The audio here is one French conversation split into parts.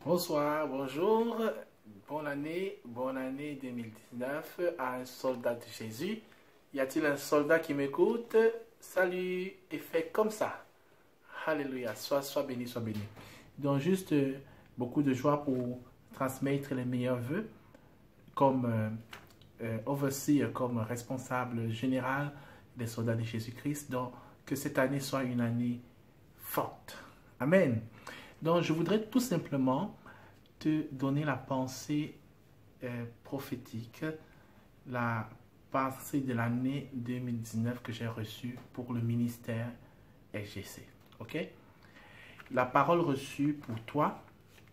Bonsoir, bonjour, bonne année 2019 à un soldat de Jésus. Y a-t-il un soldat qui m'écoute? Salut et fais comme ça. Alléluia, sois béni, sois béni. Donc juste beaucoup de joie pour transmettre les meilleurs vœux comme overseer, comme responsable général des soldats de Jésus-Christ. Donc que cette année soit une année forte. Amen. Donc je voudrais tout simplement te donner la pensée prophétique, la pensée de l'année 2019 que j'ai reçue pour le ministère SGC. Ok? La parole reçue pour toi,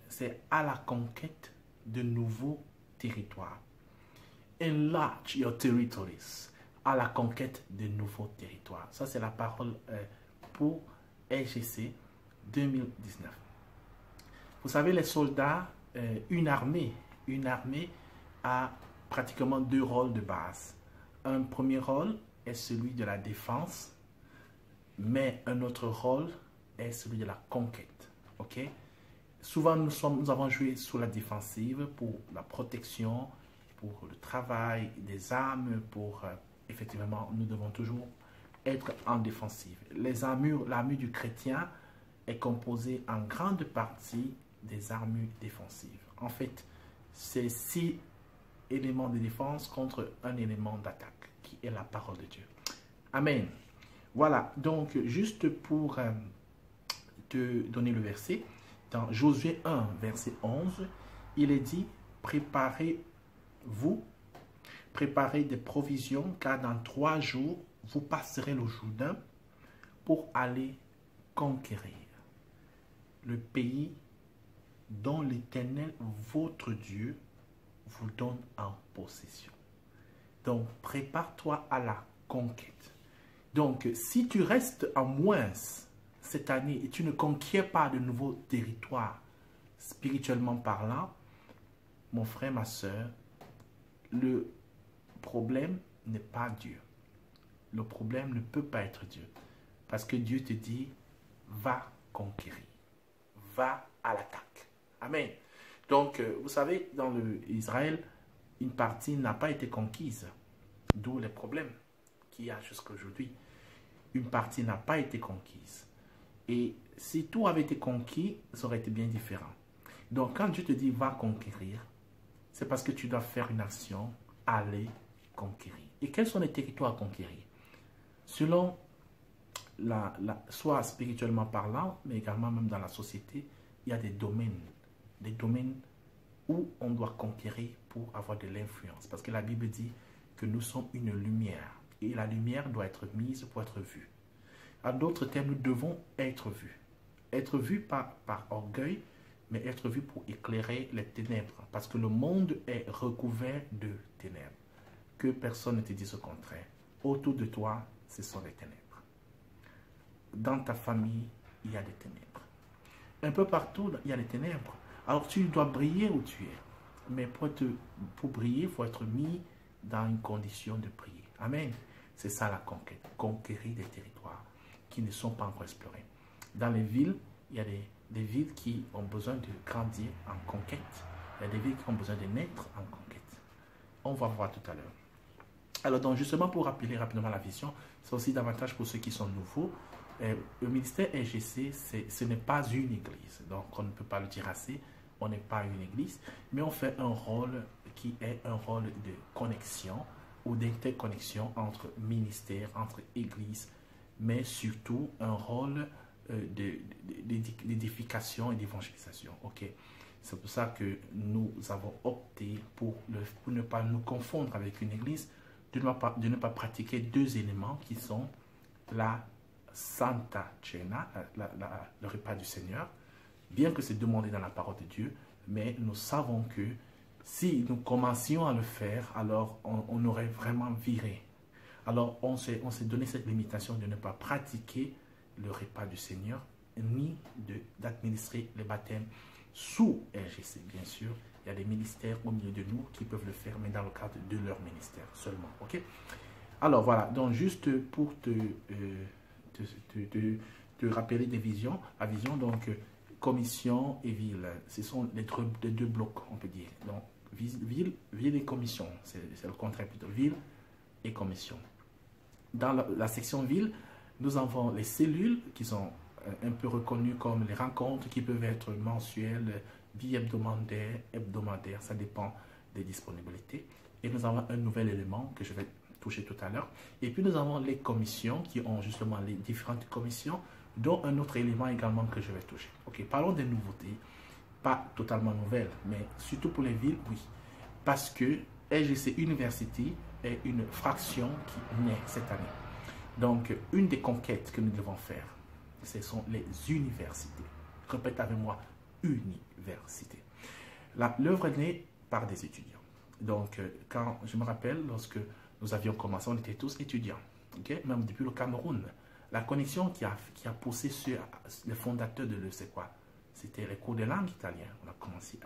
c'est à la conquête de nouveaux territoires. Enlarge your territories. À la conquête de nouveaux territoires. Ça, c'est la parole pour SGC 2019. Vous savez, les soldats, une armée a pratiquement deux rôles de base. Un premier rôle est celui de la défense, mais un autre rôle est celui de la conquête. Ok? Souvent, nous avons joué sous la défensive pour la protection, pour le travail des armes, pour effectivement, nous devons toujours être en défensive. L'armure du chrétien est composée en grande partie des armures défensives. En fait, c'est 6 éléments de défense contre un élément d'attaque, qui est la parole de Dieu. Amen. Voilà, donc juste pour te donner le verset, dans Josué 1, verset 11, il est dit, préparez-vous, préparez des provisions, car dans 3 jours, vous passerez le Jourdain pour aller conquérir le pays dont l'Éternel, votre Dieu, vous donne en possession. Donc, prépare-toi à la conquête. Donc, si tu restes en moins cette année et tu ne conquiers pas de nouveaux territoires, spirituellement parlant, mon frère, ma soeur, le problème n'est pas Dieu. Le problème ne peut pas être Dieu. Parce que Dieu te dit, va conquérir. Va à l'attaque. Amen. Donc, vous savez, dans Israël, une partie n'a pas été conquise. D'où les problèmes qu'il y a jusqu'à aujourd'hui. Une partie n'a pas été conquise. Et si tout avait été conquis, ça aurait été bien différent. Donc, quand Dieu te dit, va conquérir, c'est parce que tu dois faire une action, aller conquérir. Et quels sont les territoires à conquérir? Selon soit spirituellement parlant, mais également même dans la société, il y a des domaines où on doit conquérir pour avoir de l'influence. Parce que la Bible dit que nous sommes une lumière. Et la lumière doit être mise pour être vue. En d'autres termes, nous devons être vus. Être vus par orgueil, mais être vus pour éclairer les ténèbres. Parce que le monde est recouvert de ténèbres. Que personne ne te dise le contraire. Autour de toi, ce sont les ténèbres. Dans ta famille, il y a des ténèbres. Un peu partout, il y a des ténèbres. Alors tu dois briller où tu es. Mais pour briller, il faut être mis dans une condition de prier. Amen. C'est ça la conquête. Conquérir des territoires qui ne sont pas encore explorés. Dans les villes, il y a des villes qui ont besoin de grandir en conquête. Il y a des villes qui ont besoin de naître en conquête. On va voir tout à l'heure. Alors donc justement pour rappeler rapidement la vision, c'est aussi davantage pour ceux qui sont nouveaux. Le ministère SGC, ce n'est pas une église. Donc on ne peut pas le dire assez. On n'est pas une église, mais on fait un rôle qui est un rôle de connexion ou d'interconnexion entre ministères, entre églises, mais surtout un rôle d'édification et d'évangélisation. Ok, c'est pour ça que nous avons opté pour ne pas nous confondre avec une église, de ne pas pratiquer 2 éléments qui sont la Santa Cena, le repas du Seigneur, bien que c'est demandé dans la parole de Dieu, mais nous savons que si nous commencions à le faire, alors on aurait vraiment viré. Alors on s'est donné cette limitation de ne pas pratiquer le repas du Seigneur, ni d'administrer les baptêmes sous RGC. Bien sûr, il y a des ministères au milieu de nous qui peuvent le faire, mais dans le cadre de leur ministère seulement. Ok? Alors voilà, donc juste pour te rappeler des visions, la vision, donc commission et ville. Ce sont les deux blocs, on peut dire. Donc, ville et commission. C'est le contraire plutôt. Ville et commission. Dans la section ville, nous avons les cellules qui sont un peu reconnues comme les rencontres qui peuvent être mensuelles, hebdomadaires, ça dépend des disponibilités. Et nous avons un nouvel élément que je vais toucher tout à l'heure. Et puis nous avons les commissions qui ont justement les différentes commissions, dont un autre élément également que je vais toucher. Ok, parlons des nouveautés, pas totalement nouvelles, mais surtout pour les villes, oui. Parce que LGC University est une fraction qui naît cette année. Donc, une des conquêtes que nous devons faire, ce sont les universités. Répète avec moi, université. L'œuvre est née par des étudiants. Donc, quand je me rappelle, lorsque nous avions commencé, on était tous étudiants. Okay? Même depuis le Cameroun. La connexion qui a poussé sur les fondateurs de c'est quoi? C'était les cours de langue italiens. On a commencé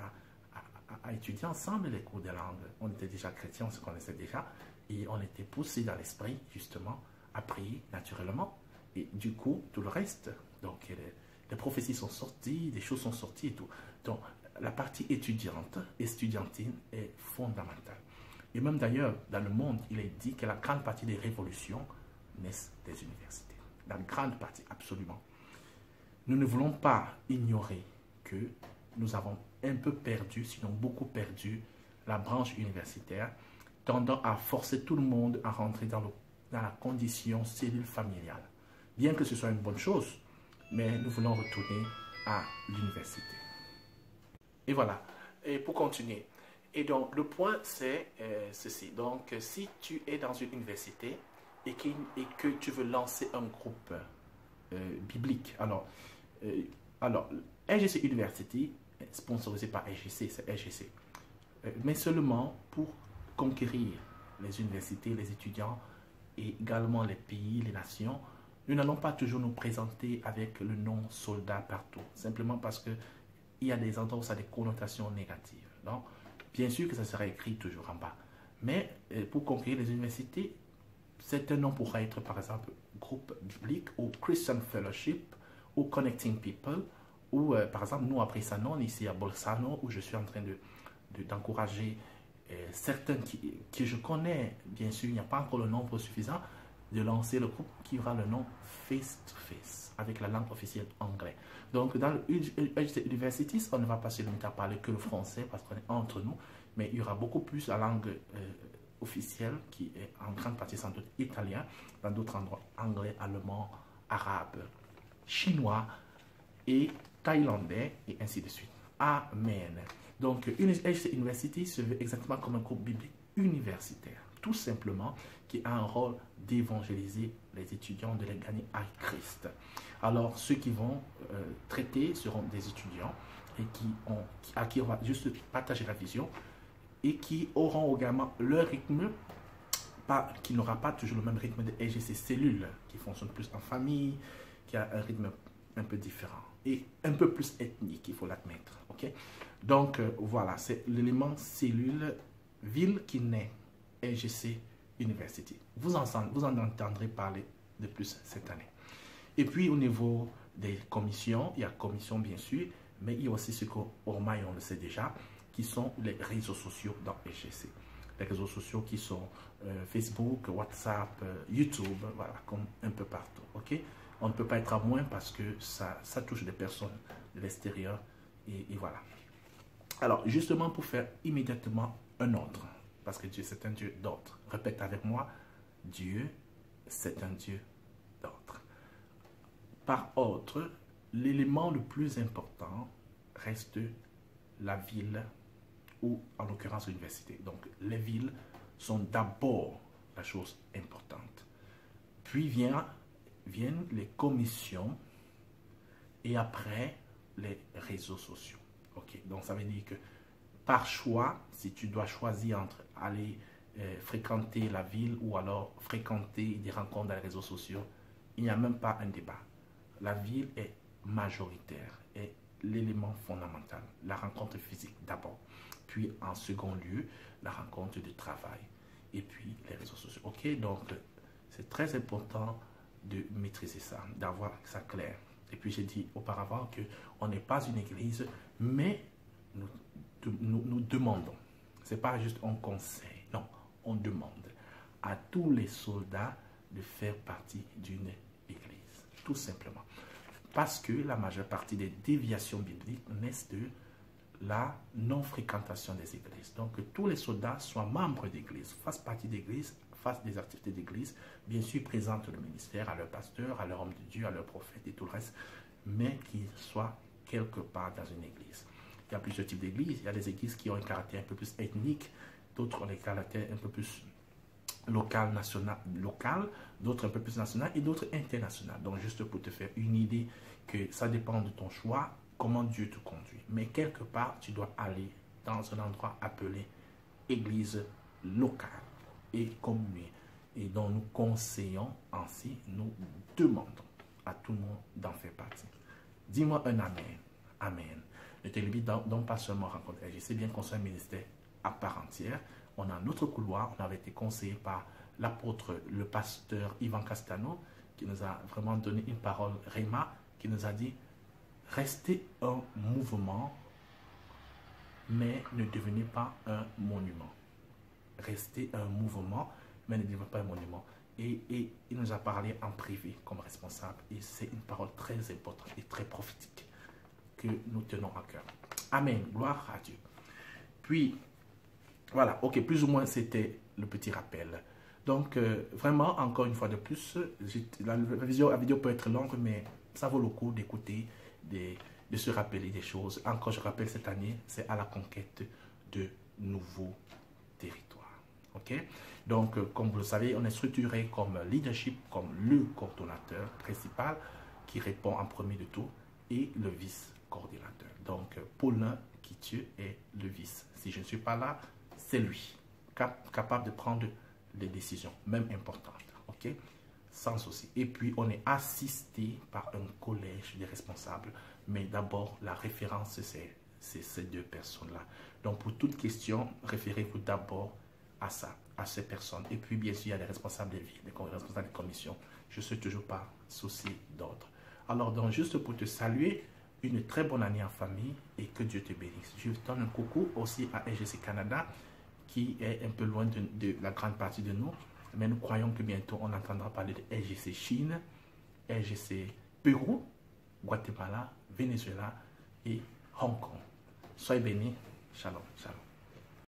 à étudier ensemble les cours de langue. On était déjà chrétiens, on se connaissait déjà. Et on était poussé dans l'esprit, justement, à prier naturellement. Et du coup, tout le reste. Donc, les prophéties sont sorties, des choses sont sorties et tout. Donc, la partie estudiantine est fondamentale. Et même d'ailleurs, dans le monde, il est dit que la grande partie des révolutions naissent des universités. La grande partie, absolument. Nous ne voulons pas ignorer que nous avons un peu perdu, sinon beaucoup perdu, la branche universitaire, tendant à forcer tout le monde à rentrer dans la condition cellule familiale. Bien que ce soit une bonne chose, mais nous voulons retourner à l'université. Et voilà. Et pour continuer. Et donc, le point, c'est ceci. Donc, si tu es dans une université et que tu veux lancer un groupe biblique, alors LGC University, sponsorisé par LGC, c'est LGC, mais seulement pour conquérir les universités, les étudiants et également les pays, les nations. Nous n'allons pas toujours nous présenter avec le nom soldat partout, simplement parce qu'il y a des endroits où ça a des connotations négatives. Donc, bien sûr que ça sera écrit toujours en bas. Mais pour conquérir les universités, cet nom pourra être par exemple groupe biblique ou Christian Fellowship ou Connecting People ou par exemple nous après Sanon ici à Bolzano où je suis en train d'encourager certains qui je connais, bien sûr il n'y a pas encore le nombre suffisant de lancer le groupe qui aura le nom Face to Face avec la langue officielle anglais. Donc dans l'UHC Universities, on ne va pas se limiter à parler que le français parce qu'on est entre nous, mais il y aura beaucoup plus la langue officielle qui est en grande partie sans doute italien, dans d'autres endroits anglais, allemand, arabe, chinois et thaïlandais et ainsi de suite. Amen. Donc UHC University se veut exactement comme un groupe biblique universitaire, tout simplement qui a un rôle d'évangéliser les étudiants, de les gagner à Christ. Alors, ceux qui vont traiter seront des étudiants et à qui on va juste partager la vision et qui auront également leur rythme, qui n'aura pas toujours le même rythme de LGC cellules, qui fonctionne plus en famille, qui a un rythme un peu différent et un peu plus ethnique, il faut l'admettre. Okay? Donc, voilà, c'est l'élément cellule, ville qui naît, LGC University. Vous en entendrez parler de plus cette année. Et puis au niveau des commissions, il y a commission bien sûr, mais il y a aussi ce qu'Ormaï, on le sait déjà, qui sont les réseaux sociaux dans LGC. Les réseaux sociaux qui sont Facebook, WhatsApp, YouTube, voilà, comme un peu partout. Okay? On ne peut pas être à moins parce que ça touche des personnes de l'extérieur et voilà. Alors justement pour faire immédiatement un ordre, parce que Dieu c'est un Dieu d'ordre. Répète avec moi, Dieu c'est un Dieu d'ordre. Par ordre, l'élément le plus important reste la ville ou en l'occurrence l'université. Donc les villes sont d'abord la chose importante. Puis viennent les commissions et après les réseaux sociaux. Okay. Donc ça veut dire que par choix, si tu dois choisir entre aller fréquenter la ville ou alors fréquenter des rencontres dans les réseaux sociaux, il n'y a même pas un débat. La ville est majoritaire, est l'élément fondamental. La rencontre physique d'abord, puis en second lieu, la rencontre de travail et puis les réseaux sociaux. Ok, donc c'est très important de maîtriser ça, d'avoir ça clair. Et puis j'ai dit auparavant qu'on n'est pas une église, mais nous demandons. Ce n'est pas juste un conseil, non, on demande à tous les soldats de faire partie d'une église, tout simplement. Parce que la majeure partie des déviations bibliques naissent de la non-fréquentation des églises. Donc que tous les soldats soient membres d'église, fassent partie d'église, fassent des activités d'église, bien sûr présentent le ministère à leur pasteur, à leur homme de Dieu, à leur prophète et tout le reste, mais qu'ils soient quelque part dans une église. Il y a plusieurs types d'églises. Il y a des églises qui ont un caractère un peu plus ethnique, d'autres ont un caractère un peu plus local, national, local, d'autres un peu plus national et d'autres international. Donc juste pour te faire une idée que ça dépend de ton choix, comment Dieu te conduit. Mais quelque part, tu dois aller dans un endroit appelé église locale et communée. Et dont nous conseillons ainsi, nous demandons à tout le monde d'en faire partie. Dis-moi un amen. Amen. Ne te limite donc pas seulement à rencontrer. Je sais bien qu'on soit un ministère à part entière. On a notre couloir, on avait été conseillé par l'apôtre, le pasteur Ivan Castano, qui nous a vraiment donné une parole Réma, qui nous a dit « Restez un mouvement, mais ne devenez pas un monument. » Restez un mouvement, mais ne devenez pas un monument. Et il nous a parlé en privé comme responsable. Et c'est une parole très importante et très prophétique que nous tenons à cœur. Amen. Gloire à Dieu. Puis, voilà, ok, plus ou moins c'était le petit rappel. Donc, vraiment, encore une fois de plus, la vidéo peut être longue, mais ça vaut le coup d'écouter, de se rappeler des choses. Encore, je rappelle, cette année, c'est à la conquête de nouveaux territoires. Ok? Donc, comme vous le savez, on est structuré comme leadership, comme le coordonnateur principal qui répond en premier de tout et le vice-coordinateur. Donc, Paulin Kithieu est le vice. Si je ne suis pas là, c'est lui, capable de prendre des décisions, même importantes, ok? Sans souci. Et puis, on est assisté par un collège de responsables, mais d'abord, la référence, c'est ces deux personnes-là. Donc, pour toute question, référez-vous d'abord à ça, à ces personnes. Et puis, bien sûr, il y a les responsables des villes, les responsables des commissions. Je ne suis toujours pas souci d'ordre. Alors, donc, juste pour te saluer, une très bonne année en famille et que Dieu te bénisse. Je donne un coucou aussi à LGC Canada, qui est un peu loin de la grande partie de nous, mais nous croyons que bientôt on entendra parler de LGC Chine, LGC Pérou, Guatemala, Venezuela et Hong Kong. Soyez bénis. Shalom, shalom.